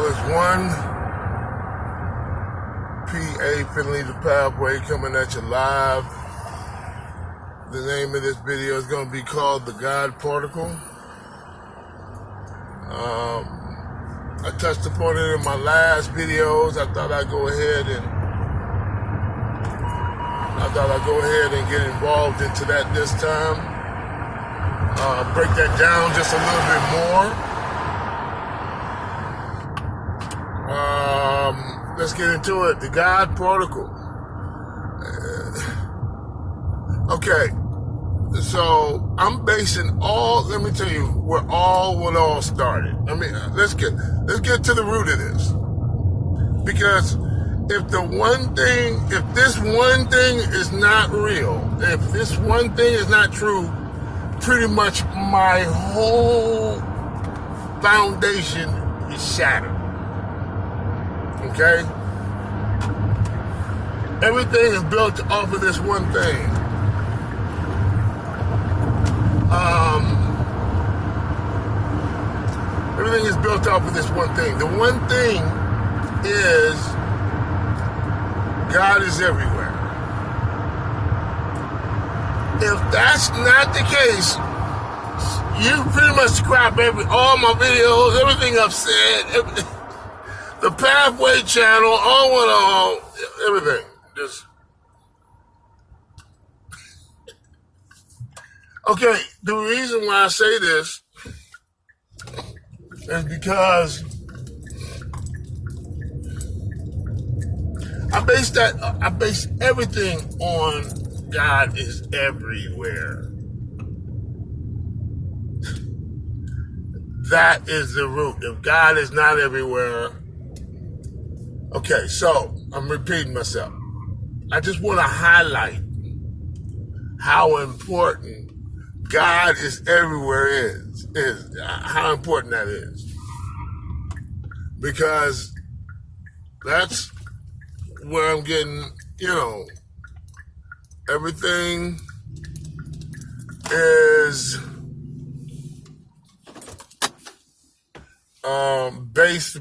All is one. PA Finley, thePafWay, coming at you live. The name of this video is going to be called The God Particle. I touched upon it in my last videos. I thought I'd go ahead and get involved into that this time. Break that down just a little bit more. Let's get into it. The God Particle. Okay. So I'm basing let me tell you where AllOneAll started. I mean, let's get to the root of this. Because if this one thing is not real, if this one thing is not true, pretty much my whole foundation is shattered. Okay? Everything is built off of this one thing. Everything is built off of this one thing. The one thing is God is everywhere. If that's not the case, you pretty much scrap all my videos, everything I've said, the Pathway channel, AllOneAll, everything. Just okay. The reason why I say this is because I base everything on God is everywhere. That is the root. If God is not everywhere, okay, so I'm repeating myself. I just want to highlight how important God is everywhere is how important that is. Because that's where I'm getting, everything is based,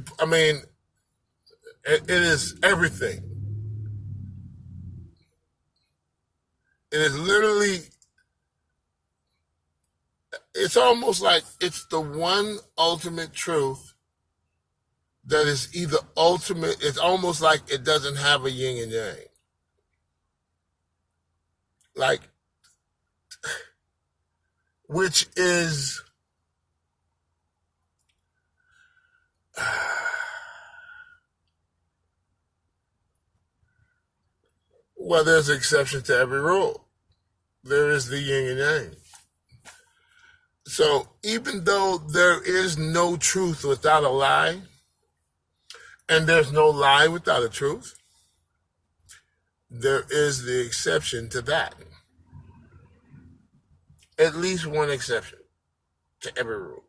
it is everything. It is literally, it's almost like it's the one ultimate truth that is either ultimate, it's almost like it doesn't have a yin and yang. Like, which is, well, there's an exception to every rule. There is the yin and yang. So even though there is no truth without a lie, and there's no lie without a truth, there is the exception to that. At least one exception to every rule.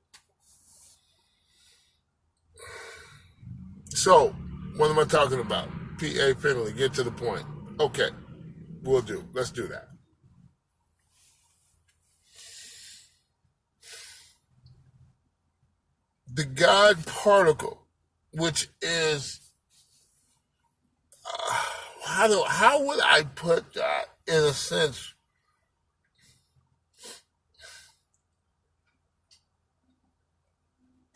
So, what am I talking about? PA Finley, get to the point. Okay, we'll do. Let's do that. The God particle, which is, how would I put that in a sense?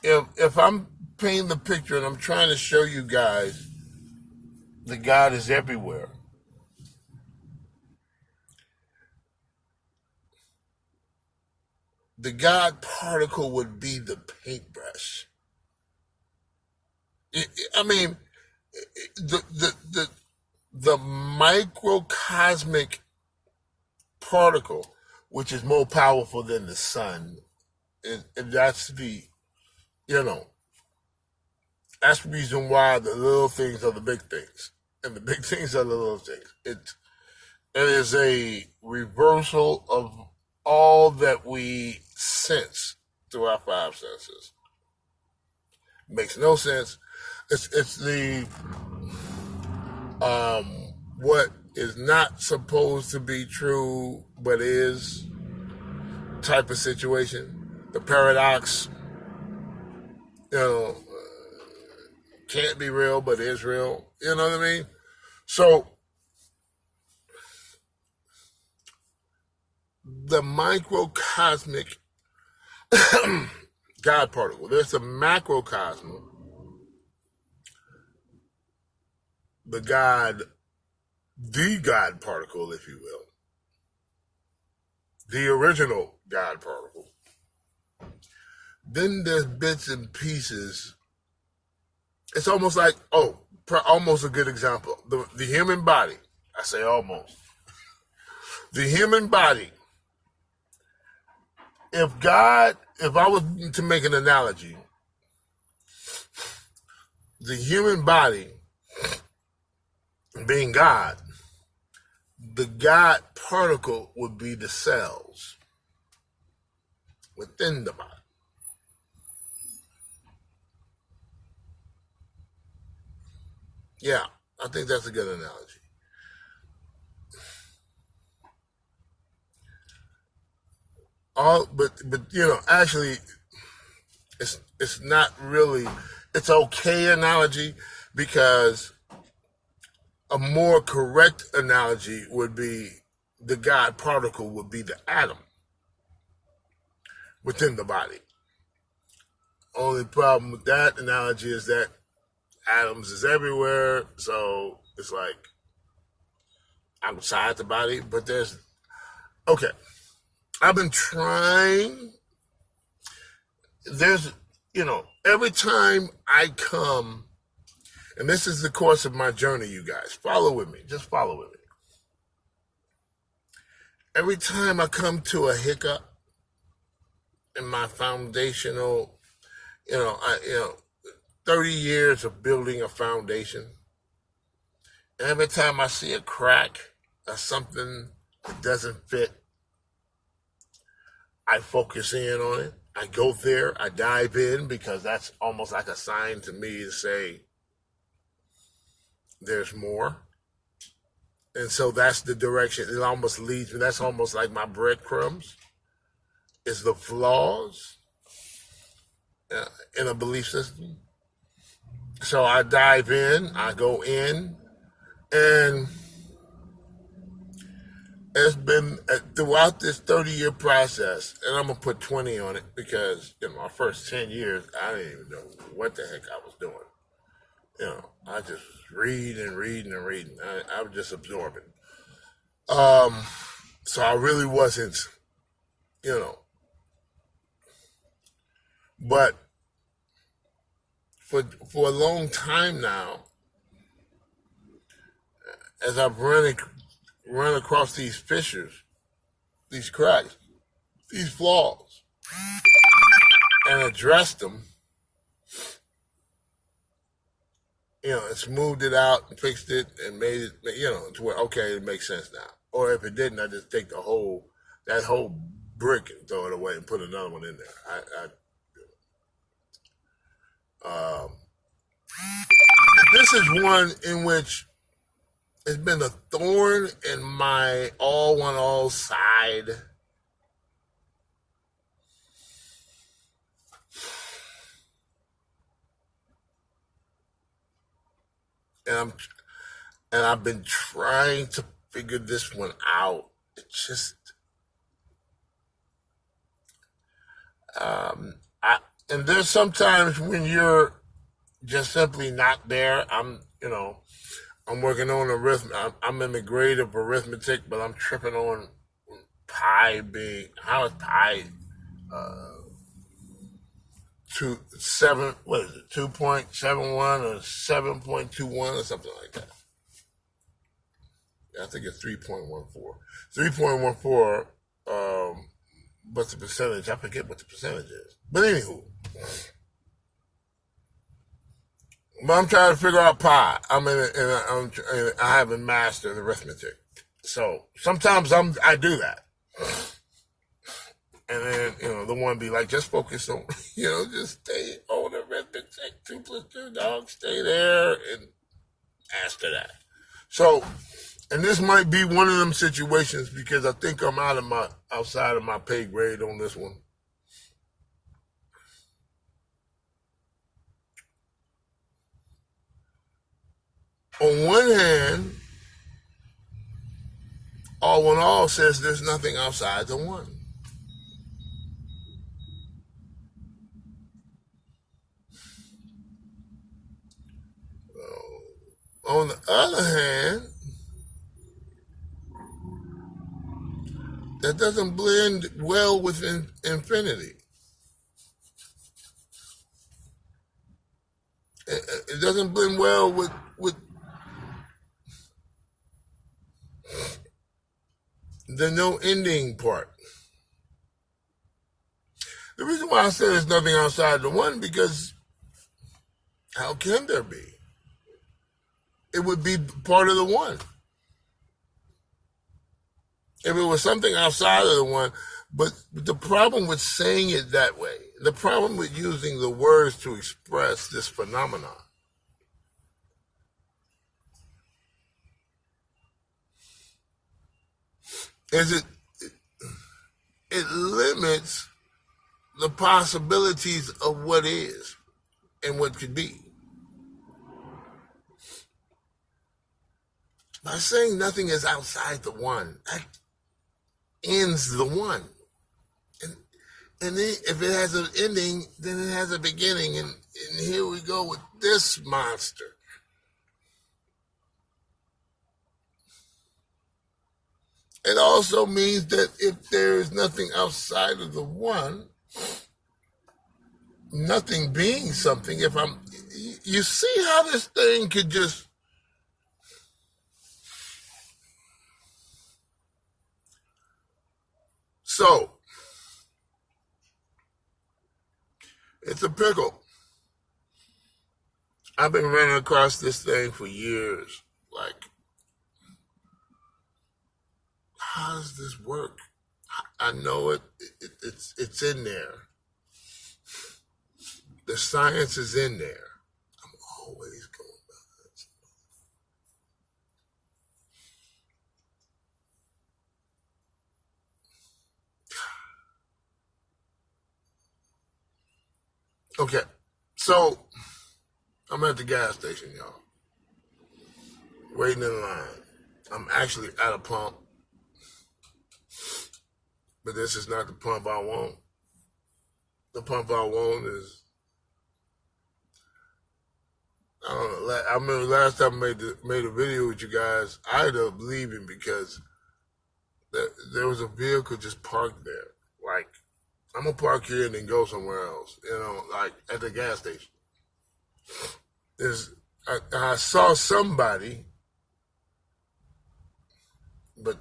If I'm painting the picture and I'm trying to show you guys that God is everywhere, the God particle would be the paintbrush. The microcosmic particle, which is more powerful than the sun, and that's that's the reason why the little things are the big things, and the big things are the little things. It is a reversal of all that we sense through our five senses. Makes no sense. It's the what is not supposed to be true but is type of situation. The paradox, can't be real, but is real. You know what I mean? So the microcosmic God particle, there's a macrocosm, the God particle, if you will, the original God particle. Then there's bits and pieces. It's almost like, almost a good example. The human body, I say almost. The human body, if I was to make an analogy, the human body being God, the God particle would be the cells within the body. Yeah, I think that's a good analogy. But actually, it's not really. It's okay analogy, because a more correct analogy would be the God particle would be the atom within the body. Only problem with that analogy is that atoms is everywhere, so it's like outside the body. But I've been trying. Every time I come, and this is the course of my journey, you guys, follow with me, just follow with me. Every time I come to a hiccup in my foundational, 30 years of building a foundation, and every time I see a crack or something that doesn't fit, I focus in on it. I go there, I dive in, because that's almost like a sign to me to say there's more. And so that's the direction. It almost leads me. That's almost like my breadcrumbs. Is the flaws in a belief system. So I dive in, I go in, and it's been throughout this 30-year process, and I'm going to put 20 on it, because in my first 10 years, I didn't even know what the heck I was doing. I just read and read and read. I was just absorbing. So I really wasn't, but for a long time now, as I've run across these fissures, these cracks, these flaws, and addressed them, and smoothed it out and fixed it and made it, to where, okay, it makes sense now. Or if it didn't, I just take that whole brick and throw it away and put another one in there. This is one in which it's been a thorn in my all side. And I've been trying to figure this one out. It just, and there's sometimes when you're just simply not there. I'm working on arithmetic. I'm in the grade of arithmetic, but I'm tripping on pi being, how is pi 2.71 or 7.21 or something like that. I think it's 3.14. 3.14, what's the percentage? I forget what the percentage is. But anywho, but I'm trying to figure out pi. I haven't mastered arithmetic. So sometimes I do that. And then, the one be like, just focus on, just stay on arithmetic. 2 plus 2, dog, stay there and master that. So, and this might be one of them situations, because I think I'm outside of my pay grade on this one. On one hand, All1llA says there's nothing outside the one. On the other hand, that doesn't blend well with infinity. It doesn't blend well with the no ending part. The reason why I say there's nothing outside the one, because how can there be? It would be part of the one. If it was something outside of the one, but the problem with saying it that way, the problem with using the words to express this phenomenon, is it limits the possibilities of what is and what could be. By saying nothing is outside the one, that ends the one. And then if it has an ending, then it has a beginning. And here we go with this monster. It also means that if there is nothing outside of the one, nothing being something, you see how this thing could just, so, it's a pickle. I've been running across this thing for years. Like, how does this work? I know it's in there. The science is in there. I'm always going by that. Okay, so I'm at the gas station, y'all. Waiting in line. I'm actually at a pump. But this is not the pump I want. The pump I want is, I don't know. I remember last time I made a video with you guys, I ended up leaving because there was a vehicle just parked there. Like, I'm going to park here and then go somewhere else, like at the gas station. I saw somebody, but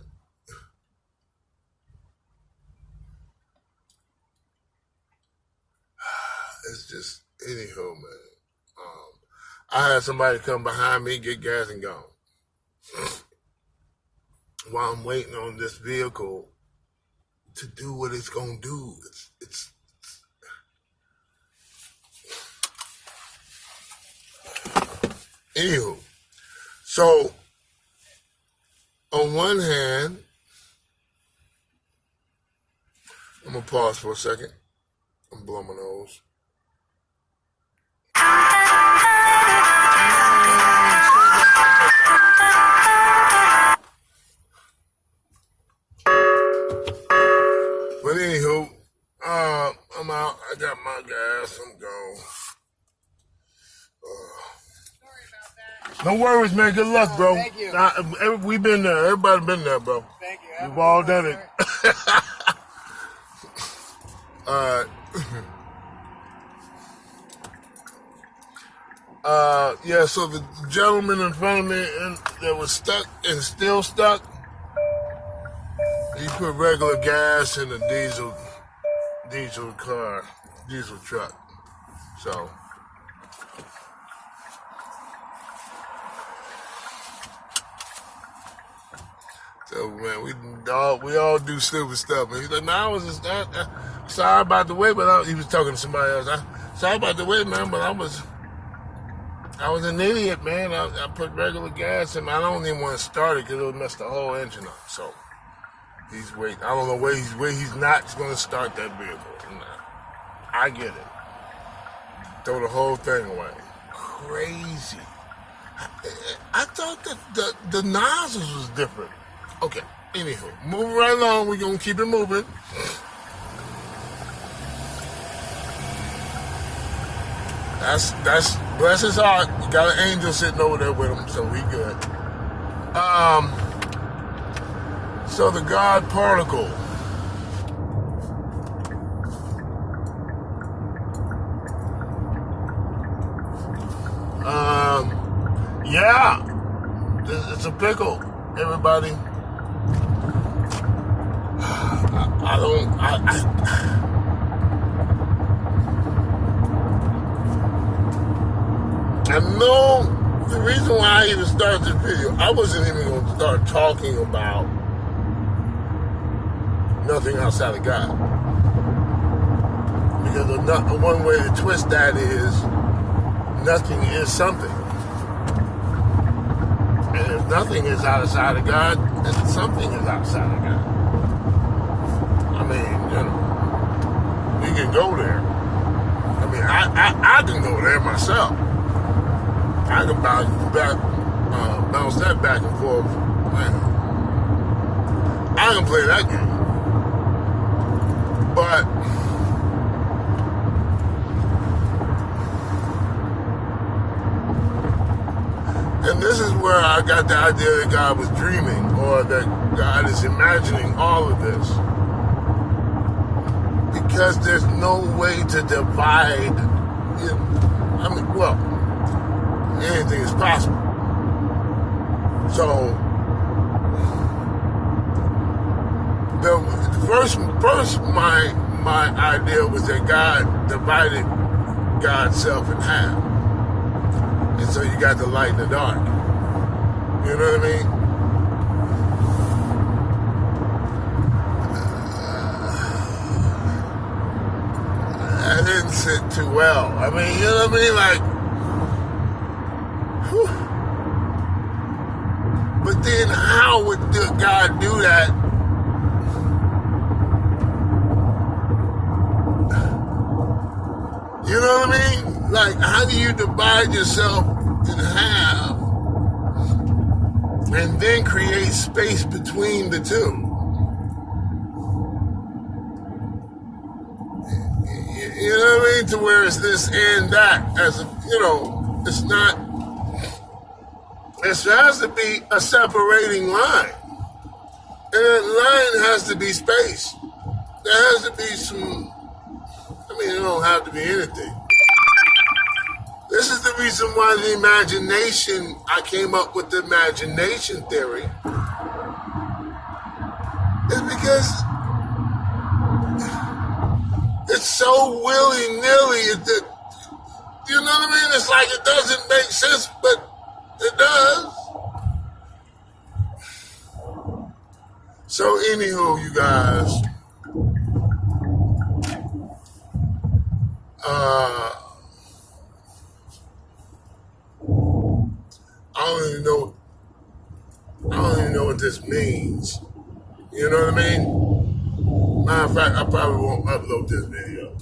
it's just, anywho, man. I had somebody come behind me, get gas, and go. While I'm waiting on this vehicle to do what it's gonna do, it's anywho. So, on one hand, I'm gonna pause for a second. I'm blowing my nose. But anywho, I'm out. I got my gas. I'm gone. No worries, man. Good luck, bro. Thank you. We've been there. Everybody been there, bro. Thank you. We've all done it. Yeah, so the gentleman in front of me that was stuck and still stuck, he put regular gas in a diesel truck. So man, we all do stupid stuff. And he's like, "Man, I was just sorry about the wait," but he was talking to somebody else. Sorry about the wait, man, but I was an idiot, man. I put regular gas in. I don't even want to start it because it'll mess the whole engine up. So he's waiting. I don't know where he's not going to start that vehicle. I get it. Throw the whole thing away. Crazy. I thought that the nozzles was different. Okay, anywho, moving right along. We're going to keep it moving. That's bless his heart. You got an angel sitting over there with him, so we good. So the God particle. Yeah, it's a pickle, everybody. I know the reason why I even started this video, I wasn't even going to start talking about nothing outside of God. Because one way to twist that is nothing is something. And if nothing is outside of God, then something is outside of God. I mean, we can go there. I mean, I can go there myself. I can bounce that back and forth. Man, I can play that game. But and this is where I got the idea that God was dreaming, or that God is imagining all of this. Because there's no way to divide. I mean, well, anything is possible. So, the first my idea was that God divided God's self in half. And so you got the light and the dark. You know what I mean? That didn't sit too well. I mean, you know what I mean? Like, whew. But then how would God do that? You know what I mean? Like, how do you divide yourself in half and then create space between the two? You know what I mean? To where it's this and that. As a, it's not. There has to be a separating line. And that line has to be space. There has to be some. I mean, it don't have to be anything. This is the reason why the imagination, I came up with the imagination theory, is because it's so willy-nilly that, you know what I mean? It's like it doesn't make sense, but it does. So anywho, you guys, I don't even know what this means. You know what I mean? Matter of fact, I probably won't upload this video.